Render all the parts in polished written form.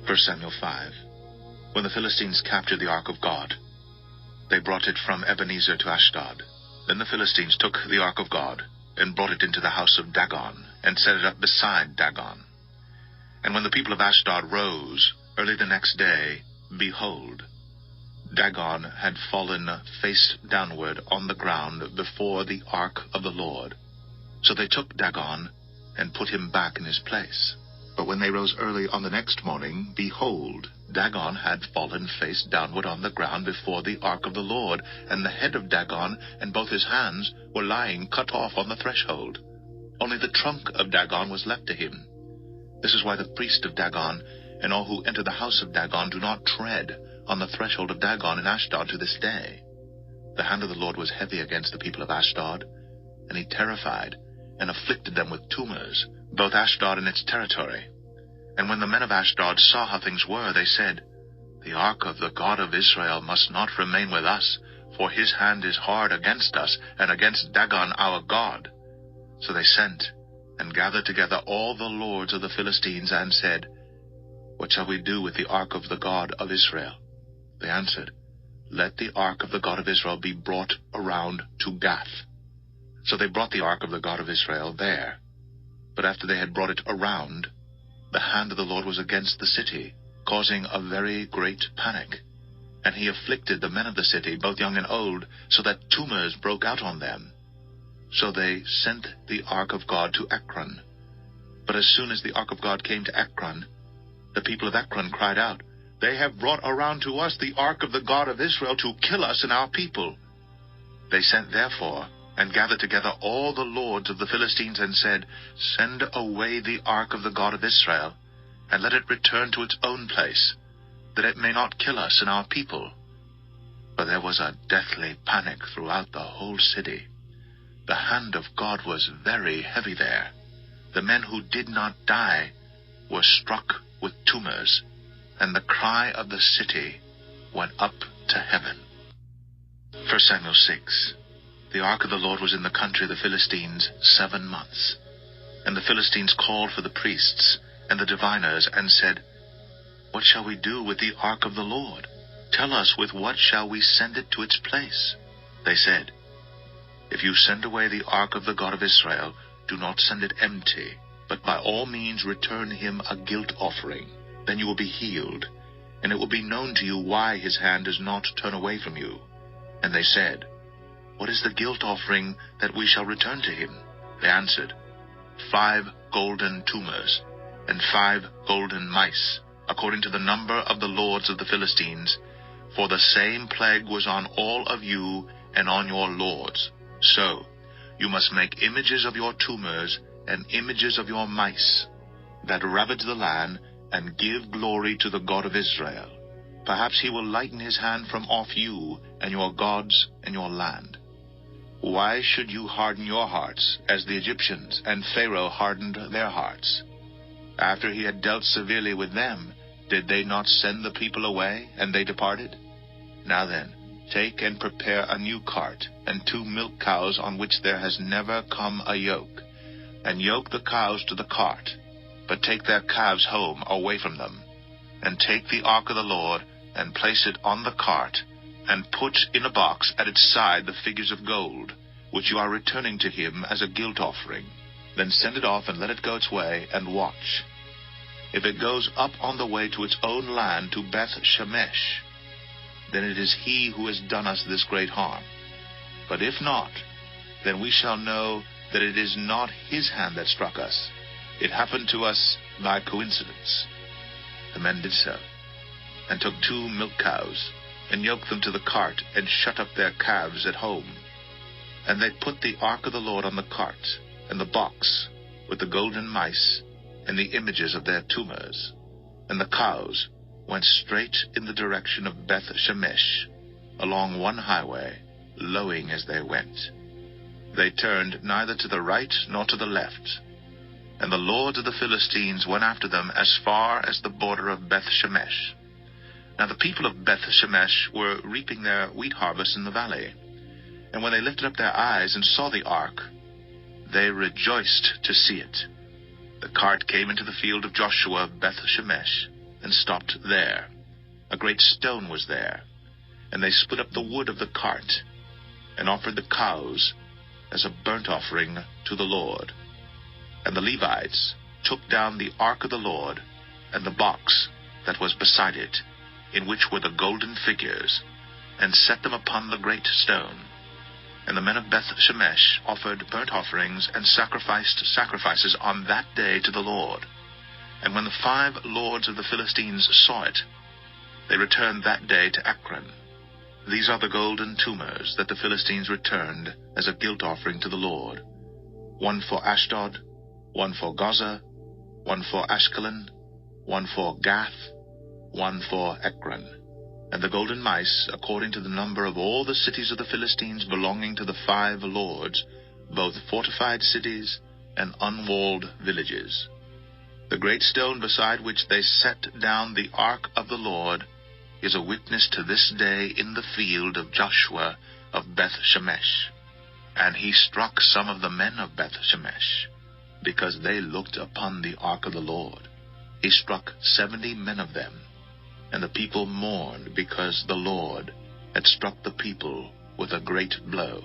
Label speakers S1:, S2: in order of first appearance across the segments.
S1: 1 Samuel 5. When the Philistines captured the ark of God, they brought it from Ebenezer to Ashdod. Then the Philistines took the ark of God, and brought it into the house of Dagon, and set it up beside Dagon. And when the people of Ashdod rose early the next day, behold, Dagon had fallen face downward on the ground before the ark of the Lord. So they took Dagon, and put him back in his place. But when they rose early on the next morning, behold, Dagon had fallen face downward on the ground before the ark of the Lord, and the head of Dagon and both his hands were lying cut off on the threshold. Only the trunk of Dagon was left to him. This is why the priest of Dagon and all who enter the house of Dagon do not tread on the threshold of Dagon in Ashdod to this day. The hand of the Lord was heavy against the people of Ashdod, and he terrified and afflicted them with tumors, both Ashdod and its territory. And when the men of Ashdod saw how things were, they said, The ark of the God of Israel must not remain with us, for his hand is hard against us, and against Dagon our God. So they sent, and gathered together all the lords of the Philistines, and said, What shall we do with the ark of the God of Israel? They answered, Let the ark of the God of Israel be brought around to Gath. So they brought the ark of the God of Israel there. But after they had brought it around, the hand of the Lord was against the city, causing a very great panic. And he afflicted the men of the city, both young and old, so that tumors broke out on them. So they sent the ark of God to Ekron. But as soon as the ark of God came to Ekron, the people of Ekron cried out, They have brought around to us the ark of the God of Israel to kill us and our people. They sent therefore, and gathered together all the lords of the Philistines, and said, Send away the ark of the God of Israel, and let it return to its own place, that it may not kill us and our people. For there was a deathly panic throughout the whole city. The hand of God was very heavy there. The men who did not die were struck with tumors, and the cry of the city went up to heaven. 1 Samuel 6. The ark of the Lord was in the country of the Philistines 7 months. And the Philistines called for the priests and the diviners, and said, What shall we do with the ark of the Lord? Tell us, with what shall we send it to its place? They said, If you send away the ark of the God of Israel, do not send it empty, but by all means return him a guilt offering. Then you will be healed, and it will be known to you why his hand does not turn away from you. And they said, What is the guilt offering that we shall return to him? They answered, 5 golden tumors, and 5 golden mice, according to the number of the lords of the Philistines, for the same plague was on all of you and on your lords. So you must make images of your tumors and images of your mice, that ravage the land, and give glory to the God of Israel. Perhaps he will lighten his hand from off you and your gods and your land. Why should you harden your hearts, as the Egyptians and Pharaoh hardened their hearts? After he had dealt severely with them, did they not send the people away, and they departed? Now then, take and prepare a new cart, and 2 milk cows on which there has never come a yoke, and yoke the cows to the cart, but take their calves home away from them. And take the ark of the Lord, and place it on the cart, and put in a box at its side the figures of gold, which you are returning to him as a guilt offering. Then send it off, and let it go its way, and watch. If it goes up on the way to its own land, to Beth Shemesh, then it is he who has done us this great harm. But if not, then we shall know that it is not his hand that struck us. It happened to us by coincidence. The men did so, and took 2 milk cows, and yoked them to the cart, and shut up their calves at home. And they put the ark of the Lord on the cart, and the box, with the golden mice, and the images of their tumors. And the cows went straight in the direction of Beth Shemesh, along one highway, lowing as they went. They turned neither to the right nor to the left. And the lords of the Philistines went after them as far as the border of Beth Shemesh. Now the people of Beth Shemesh were reaping their wheat harvest in the valley. And when they lifted up their eyes and saw the ark, they rejoiced to see it. The cart came into the field of Joshua, Beth Shemesh, and stopped there. A great stone was there, and they split up the wood of the cart, and offered the cows as a burnt offering to the Lord. And the Levites took down the ark of the Lord, and the box that was beside it, in which were the golden figures, and set them upon the great stone. And the men of Beth Shemesh offered burnt offerings and sacrificed sacrifices on that day to the Lord. And when the 5 lords of the Philistines saw it, they returned that day to Ekron. These are the golden tumors that the Philistines returned as a guilt offering to the Lord: 1 for Ashdod, 1 for Gaza, 1 for Ashkelon, 1 for Gath, 1 for Ekron. And the golden mice, according to the number of all the cities of the Philistines belonging to the 5 lords, both fortified cities and unwalled villages. The great stone beside which they set down the ark of the Lord is a witness to this day in the field of Joshua of Beth Shemesh. And he struck some of the men of Beth Shemesh, because they looked upon the ark of the Lord. He struck 70 men of them, and the people mourned because the Lord had struck the people with a great blow.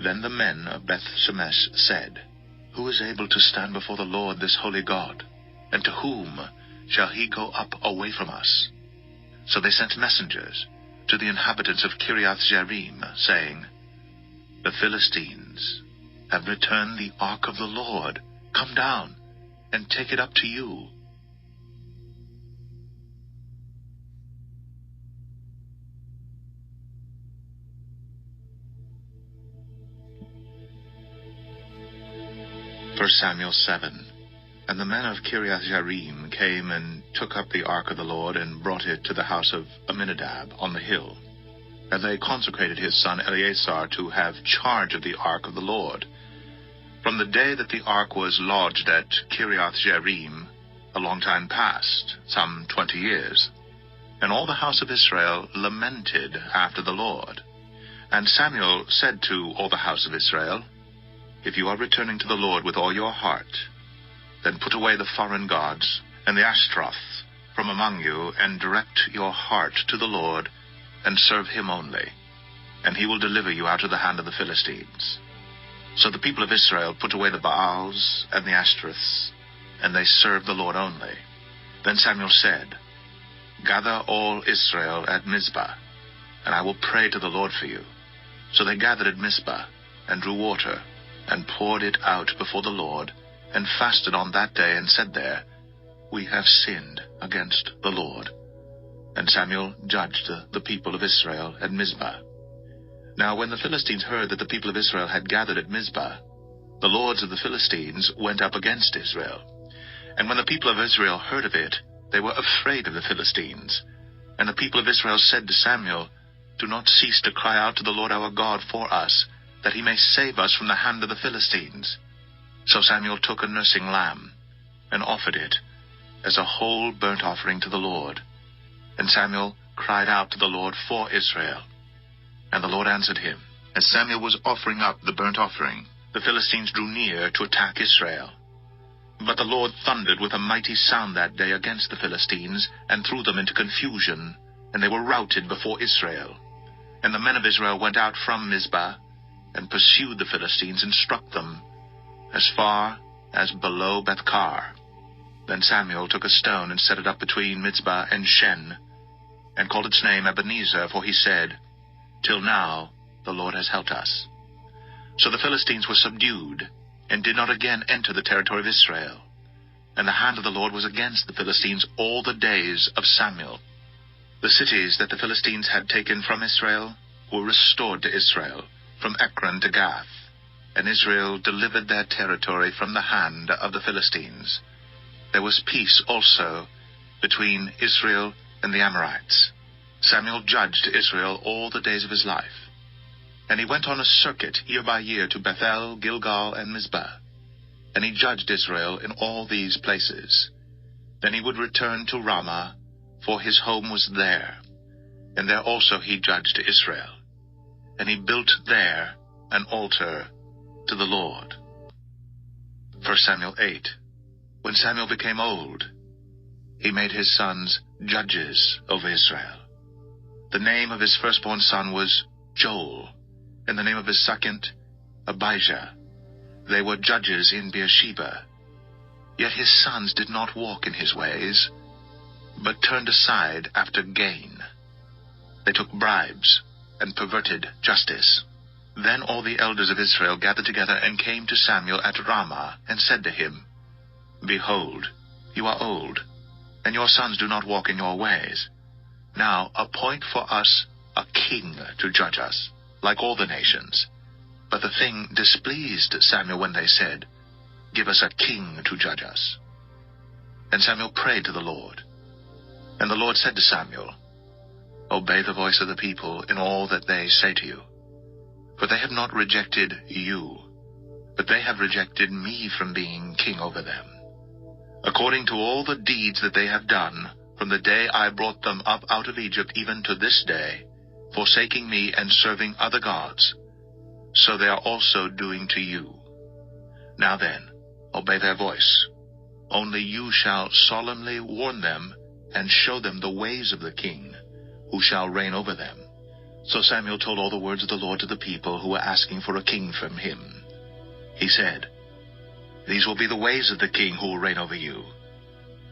S1: Then the men of Beth Shemesh said, "Who is able to stand before the Lord, this holy God? And to whom shall he go up away from us?" So they sent messengers to the inhabitants of Kiriath-Jearim, saying, "The Philistines have returned the ark of the Lord. Come down and take it up to you." First Samuel 7. And the men of Kiriath-Jearim came and took up the ark of the Lord and brought it to the house of Aminadab on the hill. And they consecrated his son Eleazar to have charge of the ark of the Lord. From the day that the ark was lodged at Kiriath-Jearim, a long time passed, some 20 years. And all the house of Israel lamented after the Lord. And Samuel said to all the house of Israel, "If you are returning to the Lord with all your heart, then put away the foreign gods and the Ashtaroth from among you, and direct your heart to the Lord, and serve him only, and he will deliver you out of the hand of the Philistines." So the people of Israel put away the Baals and the Ashtaroths, and they served the Lord only. Then Samuel said, "Gather all Israel at Mizpah, and I will pray to the Lord for you." So they gathered at Mizpah, and drew water, and poured it out before the Lord, and fasted on that day, and said there, "We have sinned against the Lord." And Samuel judged the people of Israel at Mizpah. Now when the Philistines heard that the people of Israel had gathered at Mizpah, the lords of the Philistines went up against Israel. And when the people of Israel heard of it, they were afraid of the Philistines. And the people of Israel said to Samuel, "Do not cease to cry out to the Lord our God for us, that he may save us from the hand of the Philistines." So Samuel took a nursing lamb, and offered it as a whole burnt offering to the Lord. And Samuel cried out to the Lord for Israel. And the Lord answered him. As Samuel was offering up the burnt offering, the Philistines drew near to attack Israel. But the Lord thundered with a mighty sound that day against the Philistines, and threw them into confusion, and they were routed before Israel. And the men of Israel went out from Mizpah, and pursued the Philistines, and struck them as far as below Bethkar. Then Samuel took a stone and set it up between Mizpah and Shen, and called its name Ebenezer, for he said, "Till now the Lord has helped us." So the Philistines were subdued, and did not again enter the territory of Israel. And the hand of the Lord was against the Philistines all the days of Samuel. The cities that the Philistines had taken from Israel were restored to Israel, from Ekron to Gath. And Israel delivered their territory from the hand of the Philistines. There was peace also between Israel and the Amorites. Samuel judged Israel all the days of his life. And he went on a circuit year by year to Bethel, Gilgal, and Mizpah. And he judged Israel in all these places. Then he would return to Ramah, for his home was there. And there also he judged Israel. And he built there an altar to the Lord. 1 Samuel 8. When Samuel became old, he made his sons judges over Israel. The name of his firstborn son was Joel, and the name of his second, Abijah. They were judges in Beersheba. Yet his sons did not walk in his ways, but turned aside after gain. They took bribes and perverted justice. Then all the elders of Israel gathered together and came to Samuel at Ramah, and said to him, Behold, you are old, and your sons do not walk in your ways. Now appoint for us a king to judge us, like all the nations. But the thing displeased Samuel when they said, Give us a king to judge us. And Samuel prayed to the Lord. And the Lord said to Samuel, Obey the voice of the people in all that they say to you. For they have not rejected you, but they have rejected me from being king over them. According to all the deeds that they have done, from the day I brought them up out of Egypt even to this day, forsaking me and serving other gods, so they are also doing to you. Now then, obey their voice. Only you shall solemnly warn them and show them the ways of the king, who shall reign over them. So Samuel told all the words of the Lord to the people who were asking for a king from him. He said, These will be the ways of the king who will reign over you.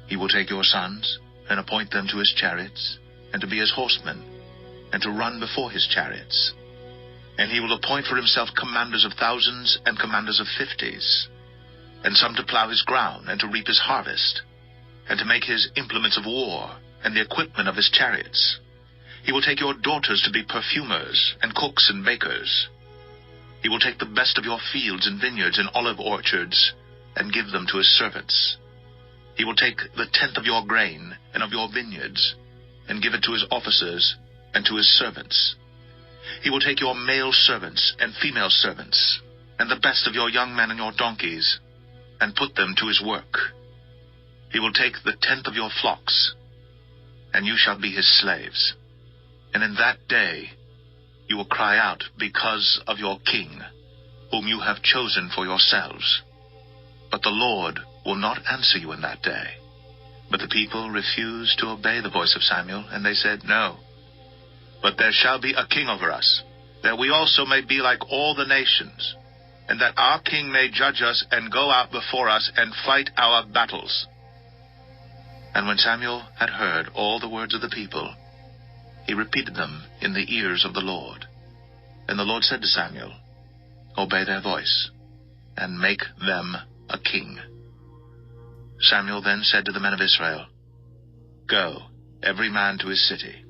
S1: He will take your sons and appoint them to his chariots, and to be his horsemen, and to run before his chariots. And he will appoint for himself commanders of thousands and commanders of 50s, and some to plow his ground and to reap his harvest, and to make his implements of war and the equipment of his chariots. He will take your daughters to be perfumers and cooks and bakers. He will take the best of your fields and vineyards and olive orchards and give them to his servants. He will take the tenth of your grain and of your vineyards and give it to his officers and to his servants. He will take your male servants and female servants and the best of your young men and your donkeys and put them to his work. He will take the tenth of your flocks, and you shall be his slaves. And in that day you will cry out because of your king, whom you have chosen for yourselves. But the Lord will not answer you in that day. But the people refused to obey the voice of Samuel, and they said, No, but there shall be a king over us, that we also may be like all the nations, and that our king may judge us and go out before us and fight our battles. And when Samuel had heard all the words of the people, he repeated them in the ears of the Lord. And the Lord said to Samuel, Obey their voice, and make them a king. Samuel then said to the men of Israel, Go, every man to his city.